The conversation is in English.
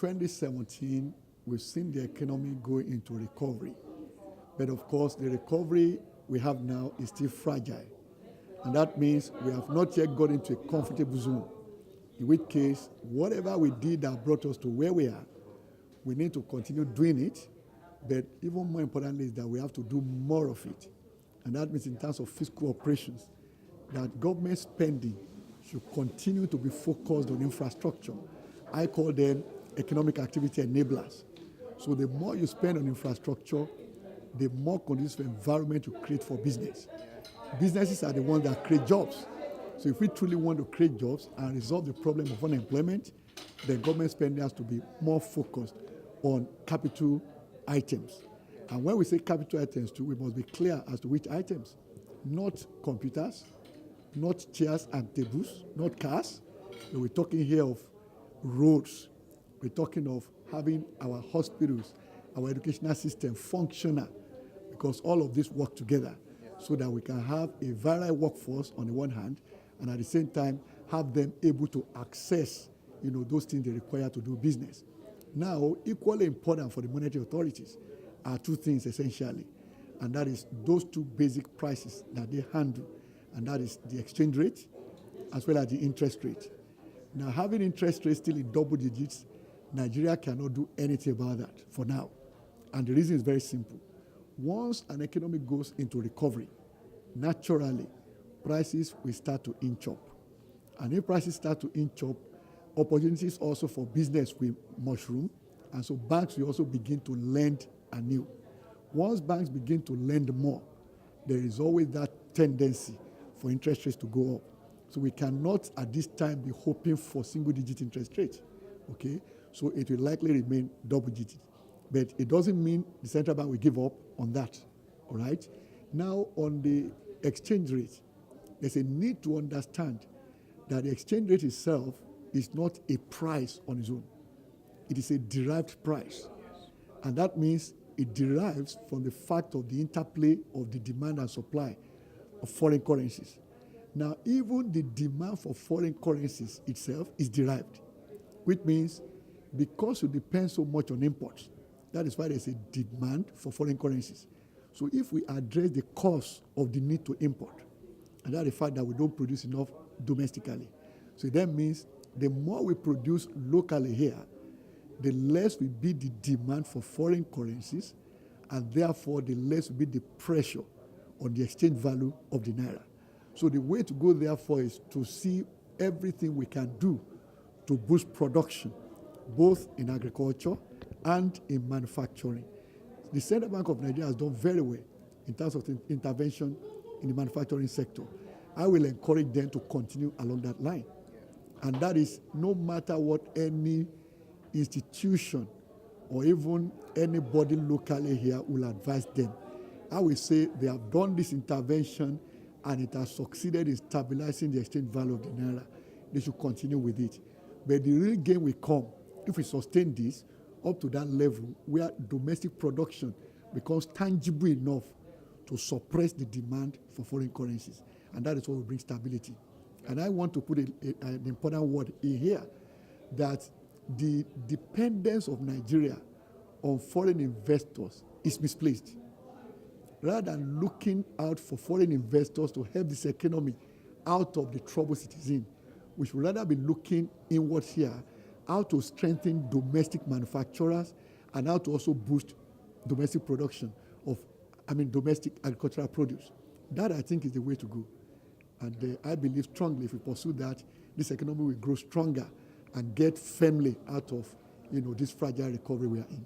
2017, we've seen the economy go into recovery. But of course, the recovery we have now is still fragile. And that means we have not yet got into a comfortable zone, in which case, whatever we did that brought us to where we are, we need to continue doing it. But even more importantly is that we have to do more of it. And that means in terms of fiscal operations, that government spending should continue to be focused on infrastructure. I call them economic activity enablers. So the more you spend on infrastructure, the more conducive environment you create for business. Businesses are the ones that create jobs. So if we truly want to create jobs and resolve the problem of unemployment, then government spending has to be more focused on capital items. And when we say capital items too, we must be clear as to which items. Not computers, not chairs and tables, not cars. We're talking here of roads. We're talking of having our hospitals, our educational system functional, because all of this work together so that we can have a virile workforce on the one hand, and at the same time have them able to access, those things they require to do business. Now, equally important for the monetary authorities are two things essentially, and that is those two basic prices that they handle, and that is the exchange rate as well as the interest rate. Now, having interest rates still in double digits, Nigeria cannot do anything about that for now. And the reason is very simple. Once an economy goes into recovery, naturally, prices will start to inch up. And if prices start to inch up, opportunities also for business will mushroom, and so banks will also begin to lend anew. Once banks begin to lend more, there is always that tendency for interest rates to go up. So we cannot at this time be hoping for single-digit interest rates, okay? So it will likely remain double-digit. But it doesn't mean the central bank will give up on that, all right? Now, on the exchange rate, there's a need to understand that the exchange rate itself is not a price on its own. It is a derived price. And that means it derives from the fact of the interplay of the demand and supply of foreign currencies. Now, even the demand for foreign currencies itself is derived, which means because you depend so much on imports, that is why there's a demand for foreign currencies. So if we address the cause of the need to import, and that is the fact that we don't produce enough domestically, so that means the more we produce locally here, the less will be the demand for foreign currencies, and therefore the less will be the pressure on the exchange value of the naira. So the way to go, therefore, is to see everything we can do to boost production, both in agriculture and in manufacturing. The Central Bank of Nigeria has done very well in terms of intervention in the manufacturing sector. I will encourage them to continue along that line. And that is no matter what any institution or even anybody locally here will advise them. I will say they have done this intervention and it has succeeded in stabilizing the exchange value of the naira. They should continue with it. But the real gain will come if we sustain this up to that level where domestic production becomes tangible enough to suppress the demand for foreign currencies. And that is what will bring stability. And I want to put an important word in here, that the dependence of Nigeria on foreign investors is misplaced. Rather than looking out for foreign investors to help this economy out of the troubles it is in, we should rather be looking inward here, how to strengthen domestic manufacturers and how to also boost domestic production of, domestic agricultural produce. That, I think, is the way to go. And I believe strongly if we pursue that, this economy will grow stronger and get firmly out of, this fragile recovery we are in.